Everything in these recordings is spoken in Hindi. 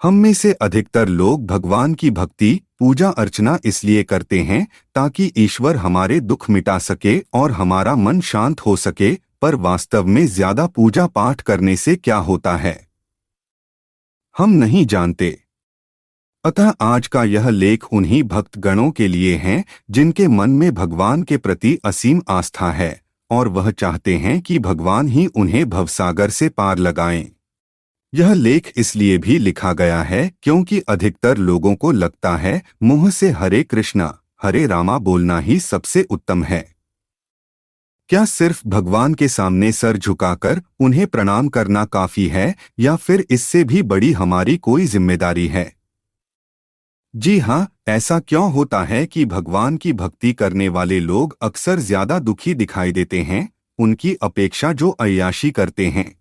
हम में से अधिकतर लोग भगवान की भक्ति पूजा अर्चना इसलिए करते हैं ताकि ईश्वर हमारे दुख मिटा सके और हमारा मन शांत हो सके, पर वास्तव में ज्यादा पूजा पाठ करने से क्या होता है हम नहीं जानते। अतः आज का यह लेख उन्हीं भक्त गणों के लिए है जिनके मन में भगवान के प्रति असीम आस्था है और वह चाहते हैं कि भगवान ही उन्हें भवसागर से पार लगाएं। यह लेख इसलिए भी लिखा गया है क्योंकि अधिकतर लोगों को लगता है मुंह से हरे कृष्णा हरे रामा बोलना ही सबसे उत्तम है। क्या सिर्फ भगवान के सामने सर झुकाकर उन्हें प्रणाम करना काफी है या फिर इससे भी बड़ी हमारी कोई जिम्मेदारी है? जी हाँ, ऐसा क्यों होता है कि भगवान की भक्ति करने वाले लोग अक्सर ज्यादा दुखी दिखाई देते हैं उनकी अपेक्षा जो अय्याशी करते हैं?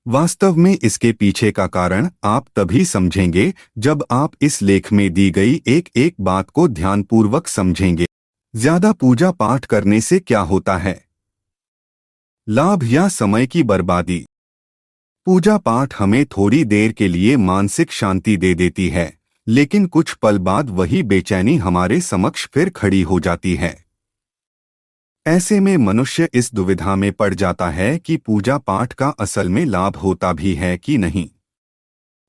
वास्तव में इसके पीछे का कारण आप तभी समझेंगे जब आप इस लेख में दी गई एक एक बात को ध्यानपूर्वक समझेंगे। ज्यादा पूजा पाठ करने से क्या होता है? लाभ या समय की बर्बादी। पूजा पाठ हमें थोड़ी देर के लिए मानसिक शांति दे देती है, लेकिन कुछ पल बाद वही बेचैनी हमारे समक्ष फिर खड़ी हो जाती है। ऐसे में मनुष्य इस दुविधा में पड़ जाता है कि पूजा पाठ का असल में लाभ होता भी है कि नहीं।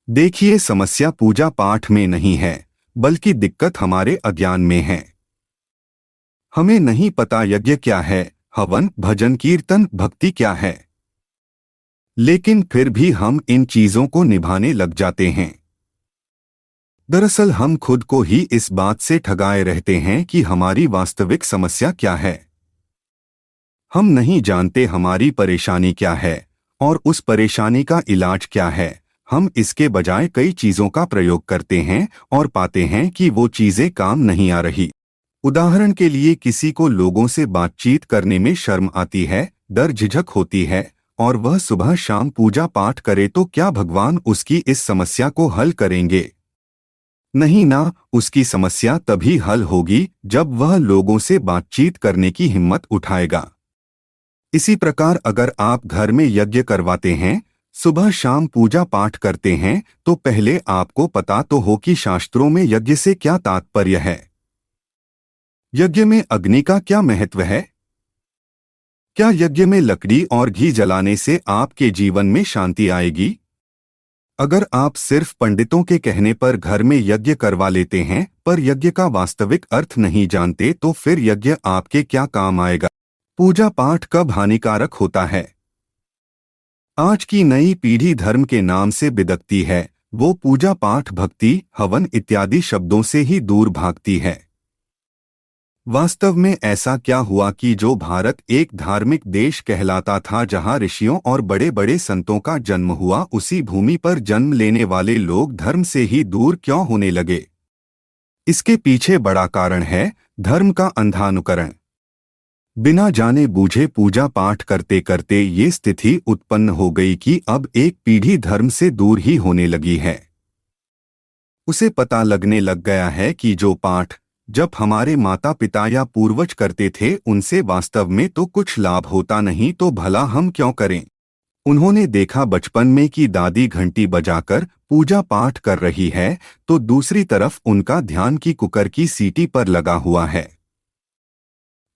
देखिए, समस्या पूजा पाठ में नहीं है, बल्कि दिक्कत हमारे अज्ञान में है। हमें नहीं पता यज्ञ क्या है, हवन भजन कीर्तन भक्ति क्या है, लेकिन फिर भी हम इन चीजों को निभाने लग जाते हैं। दरअसल हम खुद को ही इस बात से ठगाए रहते हैं कि हमारी वास्तविक समस्या क्या है। हम नहीं जानते हमारी परेशानी क्या है और उस परेशानी का इलाज क्या है। हम इसके बजाय कई चीजों का प्रयोग करते हैं और पाते हैं कि वो चीजें काम नहीं आ रही। उदाहरण के लिए, किसी को लोगों से बातचीत करने में शर्म आती है, डर झिझक होती है और वह सुबह शाम पूजा पाठ करे तो क्या भगवान उसकी इस समस्या को हल करेंगे? नहीं ना, उसकी समस्या तभी हल होगी जब वह लोगों से बातचीत करने की हिम्मत उठाएगा। इसी प्रकार अगर आप घर में यज्ञ करवाते हैं, सुबह शाम पूजा पाठ करते हैं, तो पहले आपको पता तो हो कि शास्त्रों में यज्ञ से क्या तात्पर्य है। यज्ञ में अग्नि का क्या महत्व है? क्या यज्ञ में लकड़ी और घी जलाने से आपके जीवन में शांति आएगी? अगर आप सिर्फ पंडितों के कहने पर घर में यज्ञ करवा लेते हैं पर यज्ञ का वास्तविक अर्थ नहीं जानते, तो फिर यज्ञ आपके क्या काम आएगा? पूजा पाठ कब हानिकारक होता है? आज की नई पीढ़ी धर्म के नाम से बिदकती है। वो पूजा पाठ भक्ति हवन इत्यादि शब्दों से ही दूर भागती है। वास्तव में ऐसा क्या हुआ कि जो भारत एक धार्मिक देश कहलाता था, जहां ऋषियों और बड़े बड़े संतों का जन्म हुआ, उसी भूमि पर जन्म लेने वाले लोग धर्म से ही दूर क्यों होने लगे? इसके पीछे बड़ा कारण है धर्म का अंधानुकरण। बिना जाने बूझे पूजा पाठ करते करते ये स्थिति उत्पन्न हो गई कि अब एक पीढ़ी धर्म से दूर ही होने लगी है। उसे पता लगने लग गया है कि जो पाठ जब हमारे माता पिता या पूर्वज करते थे उनसे वास्तव में तो कुछ लाभ होता नहीं, तो भला हम क्यों करें? उन्होंने देखा बचपन में कि दादी घंटी बजाकर पूजा पाठ कर रही है, तो दूसरी तरफ उनका ध्यान की कुकर की सीटी पर लगा हुआ है,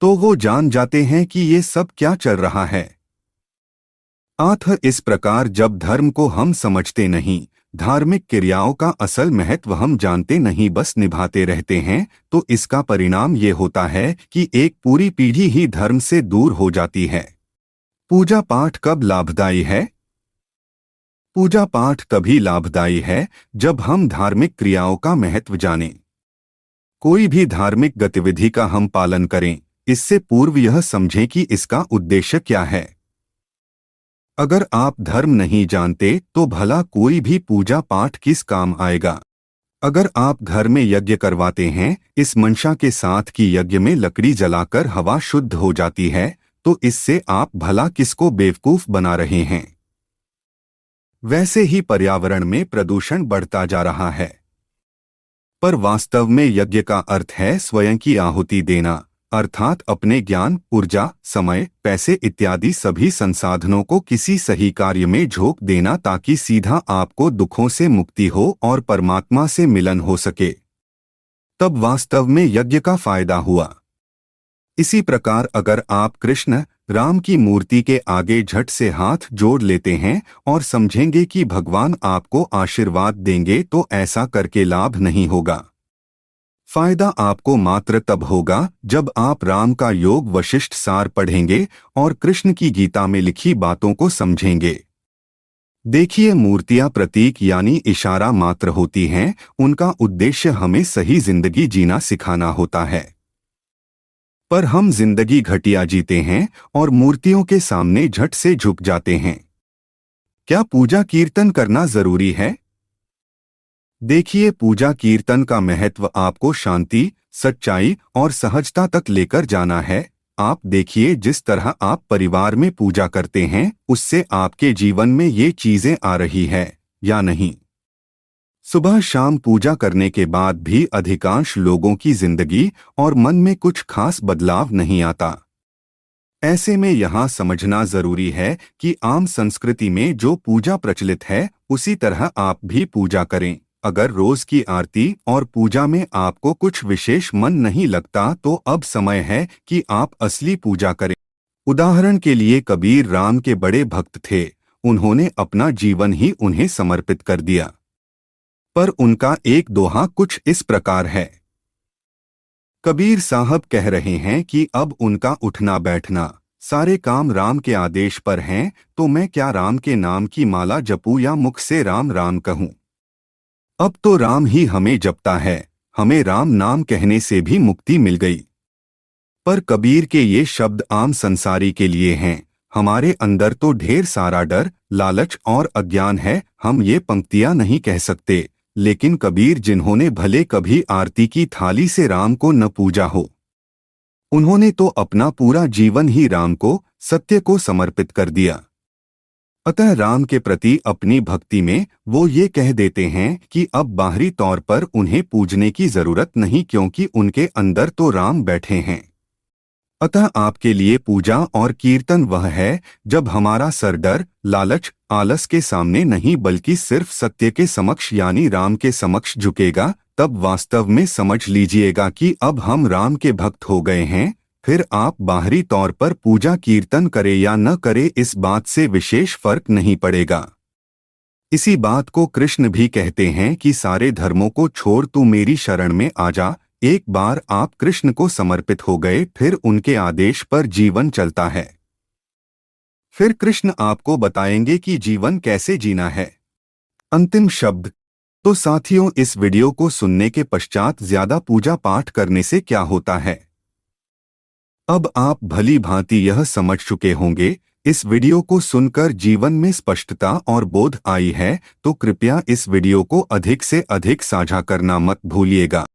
तो वो जान जाते हैं कि ये सब क्या चल रहा है। अतः इस प्रकार जब धर्म को हम समझते नहीं, धार्मिक क्रियाओं का असल महत्व हम जानते नहीं, बस निभाते रहते हैं, तो इसका परिणाम ये होता है कि एक पूरी पीढ़ी ही धर्म से दूर हो जाती है। पूजा पाठ कब लाभदायी है? पूजा पाठ तभी लाभदायी है जब हम धार्मिक क्रियाओं का महत्व जानें। कोई भी धार्मिक गतिविधि का हम पालन करें, इससे पूर्व यह समझें कि इसका उद्देश्य क्या है। अगर आप धर्म नहीं जानते तो भला कोई भी पूजा पाठ किस काम आएगा? अगर आप घर में यज्ञ करवाते हैं इस मंशा के साथ कि यज्ञ में लकड़ी जलाकर हवा शुद्ध हो जाती है, तो इससे आप भला किसको बेवकूफ बना रहे हैं? वैसे ही पर्यावरण में प्रदूषण बढ़ता जा रहा है। पर वास्तव में यज्ञ का अर्थ है स्वयं की आहुति देना, अर्थात अपने ज्ञान, ऊर्जा, समय, पैसे इत्यादि सभी संसाधनों को किसी सही कार्य में झोंक देना ताकि सीधा आपको दुखों से मुक्ति हो और परमात्मा से मिलन हो सके। तब वास्तव में यज्ञ का फायदा हुआ। इसी प्रकार अगर आप कृष्ण राम की मूर्ति के आगे झट से हाथ जोड़ लेते हैं और समझेंगे कि भगवान आपको आशीर्वाद देंगे, तो ऐसा करके लाभ नहीं होगा। फायदा आपको मात्र तब होगा जब आप राम का योग वशिष्ठ सार पढ़ेंगे और कृष्ण की गीता में लिखी बातों को समझेंगे। देखिए, मूर्तियां प्रतीक यानी इशारा मात्र होती हैं, उनका उद्देश्य हमें सही जिंदगी जीना सिखाना होता है। पर हम जिंदगी घटिया जीते हैं और मूर्तियों के सामने झट से झुक जाते हैं। क्या पूजा कीर्तन करना जरूरी है? देखिए, पूजा कीर्तन का महत्व आपको शांति, सच्चाई और सहजता तक लेकर जाना है। आप देखिए, जिस तरह आप परिवार में पूजा करते हैं, उससे आपके जीवन में ये चीजें आ रही है या नहीं? सुबह शाम पूजा करने के बाद भी अधिकांश लोगों की जिंदगी और मन में कुछ खास बदलाव नहीं आता। ऐसे में यहाँ समझना जरूरी है कि आम संस्कृति में जो पूजा प्रचलित है, उसी तरह आप भी पूजा करें। अगर रोज की आरती और पूजा में आपको कुछ विशेष मन नहीं लगता, तो अब समय है कि आप असली पूजा करें। उदाहरण के लिए कबीर राम के बड़े भक्त थे। उन्होंने अपना जीवन ही उन्हें समर्पित कर दिया। पर उनका एक दोहा कुछ इस प्रकार है। कबीर साहब कह रहे हैं कि अब उनका उठना बैठना सारे काम राम के आदेश पर हैं, तो मैं क्या राम के नाम की माला जपूं या मुख से राम राम कहूं। अब तो राम ही हमें जपता है, हमें राम नाम कहने से भी मुक्ति मिल गई। पर कबीर के ये शब्द आम संसारी के लिए हैं। हमारे अंदर तो ढेर सारा डर, लालच और अज्ञान है, हम ये पंक्तियां नहीं कह सकते। लेकिन कबीर, जिन्होंने भले कभी आरती की थाली से राम को न पूजा हो, उन्होंने तो अपना पूरा जीवन ही राम को, सत्य को समर्पित कर दिया। अतः राम के प्रति अपनी भक्ति में वो ये कह देते हैं कि अब बाहरी तौर पर उन्हें पूजने की जरूरत नहीं, क्योंकि उनके अंदर तो राम बैठे हैं। अतः आपके लिए पूजा और कीर्तन वह है जब हमारा सर डर, लालच, आलस के सामने नहीं बल्कि सिर्फ सत्य के समक्ष यानी राम के समक्ष झुकेगा। तब वास्तव में समझ लीजिएगा कि अब हम राम के भक्त हो गए हैं। फिर आप बाहरी तौर पर पूजा कीर्तन करें या न करें, इस बात से विशेष फर्क नहीं पड़ेगा। इसी बात को कृष्ण भी कहते हैं कि सारे धर्मों को छोड़ तू मेरी शरण में आ जा। एक बार आप कृष्ण को समर्पित हो गए, फिर उनके आदेश पर जीवन चलता है। फिर कृष्ण आपको बताएंगे कि जीवन कैसे जीना है। अंतिम शब्द। तो साथियों, इस वीडियो को सुनने के पश्चात ज्यादा पूजा पाठ करने से क्या होता है, अब आप भली भांति यह समझ चुके होंगे। इस वीडियो को सुनकर जीवन में स्पष्टता और बोध आई है, तो कृपया इस वीडियो को अधिक से अधिक साझा करना मत भूलिएगा।